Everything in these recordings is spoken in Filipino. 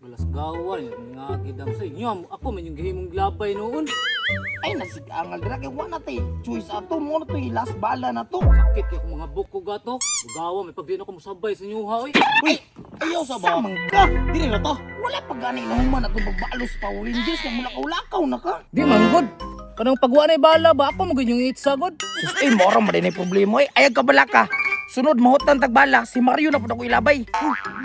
Balas gawan, nga gidam sa inyo. Ako man yung gihimong glabay noon. Ay nasigangal dira kay wa na tay choice ato mo na to last bala na to. Sakit kay akong mga bukko gato. Gawa, may pagdiin ako musabay sa inyo ha, oy. Uy, ayaw sa ba? Mangga, diri na to. Wala pa gani na human ato magbalos pa Rangers kay mulakaw-lakaw na ka. Di man good. Kanang pagwa na bala ba ako magin yung itsagod. Sus, mora mo din ay problema ay. Ayag ka bala ka. Sunod mahutan tagbala, si Mario na po ako ilabay.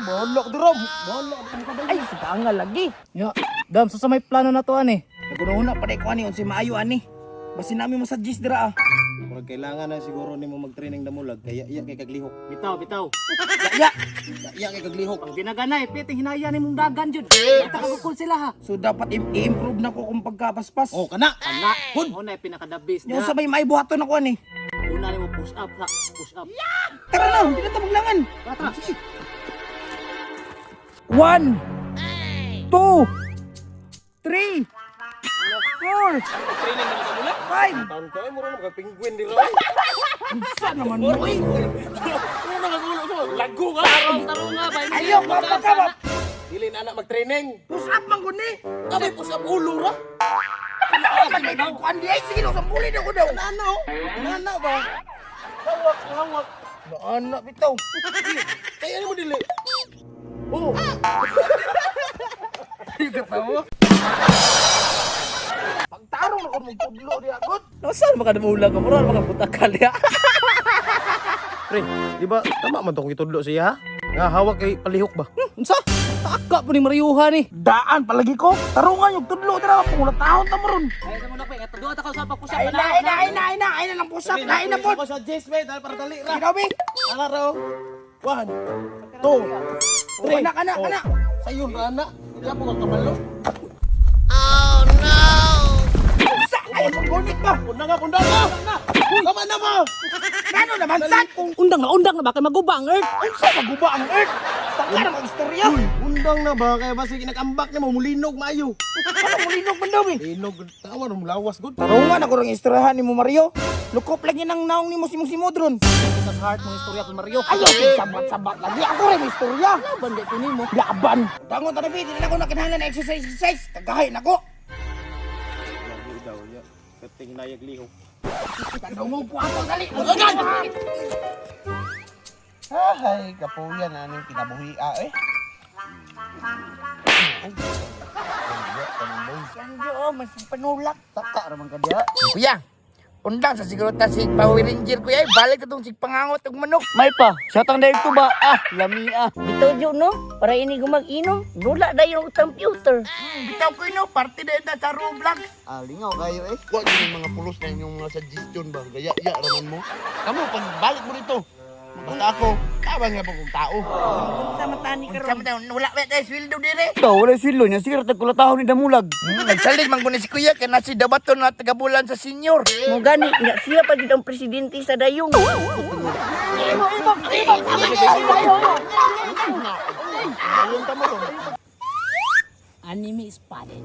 Bolok drom. Bolok ay sigangal lagi. Ya, dam sa may plano na to ani. Naguna-una pa day ko ani si maayo ani. Basi namin mo suggest dira ah. Murag kailangan na siguro nimo mag-training na mulag kaya iya kay kaglihok. Bitaw, bitaw. Ya. Iya kay kaglihok. Pag ginaganay, piting hinaya ni mong dagan jud. Kita kagukul sila ha. So dapat i-improve na ko kung pagkapaspas. Oh, kana. Ana, una ay pinaka-the-base Yung na. sabay may buhaton ako ani. Una ni mo push up ha. Push up. Tara na, hindi na ito maglangan. Tara. 1 2 3 4 5 Taon ko ay mura na magpingguin di ra. Saan naman mo eh? Ano na kagulo ko? Lago ka. Tarong nga ba? Ayaw, mapakabap. Dili na anak mag-training. Push up man guni. Abi po sa ulo ra. Kuan di ay sige no sambuli na ko daw. Ano? Nana ba? Hawak, hawak. Anak bitaw. Kaya ni mo dili. Oh. Pagtarong na ko mong tudlo di agot. Nasaan makadamulag ka? Mura makabutakal ya. Pre, di ba tama man to kung itudlo siya? Nga hawak kay palihok ba? Unsa? Taka po ni Mariuha ni. Daan palagi ko. Tarungan yung tudlo dira pula taon ta moron. Ay mo na pa, katudua ta ka sa pagpush up. Ay na lang push up. Ay na po. Ako sa Jess, mate, dahil para dali ra. Ginabi. Ala raw. 1 2 3. Kana. Sayon ra na. Di ako kabalo. Sa ay mong gunit ba? Kunda nga. Tama na mo. Ano naman sad kung Undang na bakit maguba ang earth. unsa maguba ang earth. Taka na istorya. Undang na ba kaya basi nag-ambak ni mo mulinog maayo. Ano mo linog man daw eh? Linog tawa rum lawas gud. Tarungan ako ng istoryahan ni mo Mario. Lukop lagi ng naong ni mo si Modron. Sa heart mong istorya kay Mario. Ayaw sabat-sabat lagi. Ako rin istorya. Laban di ko nimo. Yaban. Tangon ta na bit, hindi na ako nakinahanglan na exercise. Tagahay na ko. Lagi daw ya. Kating nayag lihok. Tanong mo po ako dali. Ay, kapuyan na ning kinabuhi eh. Sanjo, mas panulak. Taka raman ka dia. Kuya, undang sa siguro ta si Power Ranger kuya, balik itong sig pangangot og manok. May pa, syatang dahil to ba? Lami Bitaw jo no, para ini gumag-inom. Nula na yung computer. Bitaw ko no, parte na ita sa Roblox. Lingaw kayo eh. Wa gyud mga pulos na inyong mga suggestion ba. Gaya raman mo. Kamu pag balik mo dito. Basta ako, tama nga po kong tao. Sa matani ka Sama tayo, wala ba tayo sweldo dire? Ito, wala silo niya. Sige, tagkulatahon ni Damulag. Nagsalig man ko ni si kuya, kaya nasi dabaton na tagabulan sa senior. Mo gani nga siya pa gid ang presidente sa dayong. Ayun ka mo ron. Anime spotted.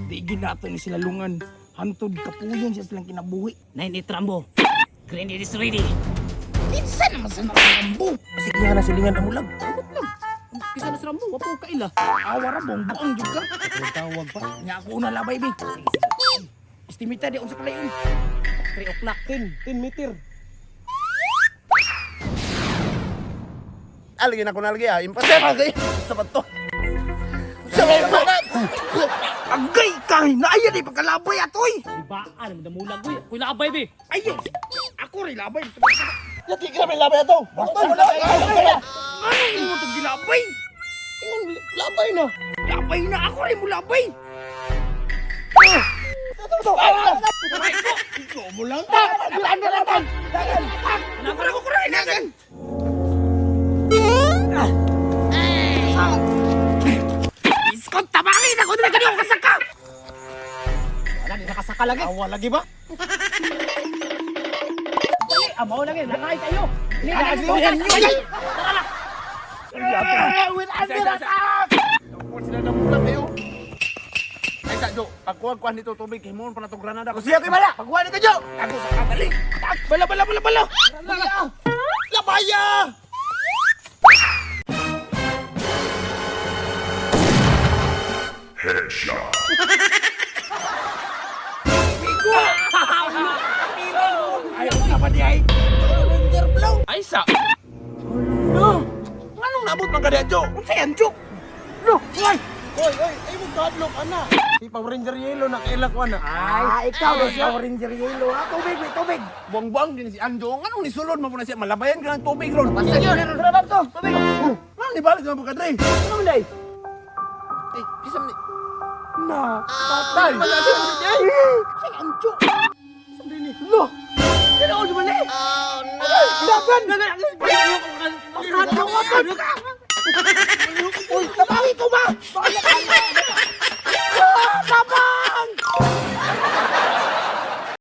Di ginato ni sila lungan. Hantod kapuyon siya silang kinabuhi. 98 Rambo. Grenade is ready. Kinsa naman sa nakambo? Kasi kaya na silingan ang mulag. Kisa na sa Rambo, wapo kaila. Awara bonggang jud ka. Tawag pa. Nya ako na labay bi. Estimita di unsa kalayon. 3 o'clock. 10 meter. Alagyan ako nalagay ah. Imposter. Sa bato. Sa bato. Agay kay naaya di pagkalabay atoy. Diba? Alam mo Damulag, uy. Kuy labay, be. Ayo. Ako rin labay. Yati ka may labay ato. Basta mo labay. Ano imo to gilabay? Labay na. Labay na ako rin mo labay. Ikaw mo lang. Nakara ko kuray nagan. Iskot tabangi na ko dili kaniyo kasaka. Wala, di nakasaka lagi. Awa lagi ba? Dali, amaw lagi. Nakay kayo. Hindi na Ano kasi yan yan. yun? Win under attack. Kung sila na mulat kayo. Ay sa Jo, pagkuhan nito tubig kay mo pa na tong granada. Ko siya kay bala. Pagkuhan ni ka Jo. Ako sa kadali. Bala. Labaya. Ay, ano pa di ay? Ranger Blow. Ay, sa. No. Anong nabot man ka diya, Jo? Unsa yan, Chok? No, why? Oy, ay mo kadlok ana. Si Power Ranger Yellow nakailak ko ana. Ikaw daw si Power Ranger Yellow, ha? Tubig, may tubig. Buang-buang din si Anjo. Anong nisulod mo po na siya? Malabayan ka ng tubig ron. Basta yun, sarap to. Tubig. Ano ni balik mo ka Dre? Ano mo, Day? Eh, kisam ni. Na. Tay, wala siya. Si Anjo. Sandali. No. Sino ko naman eh? Oh, no. Laban. Laban. Uy, tabawi ko ba? Bakit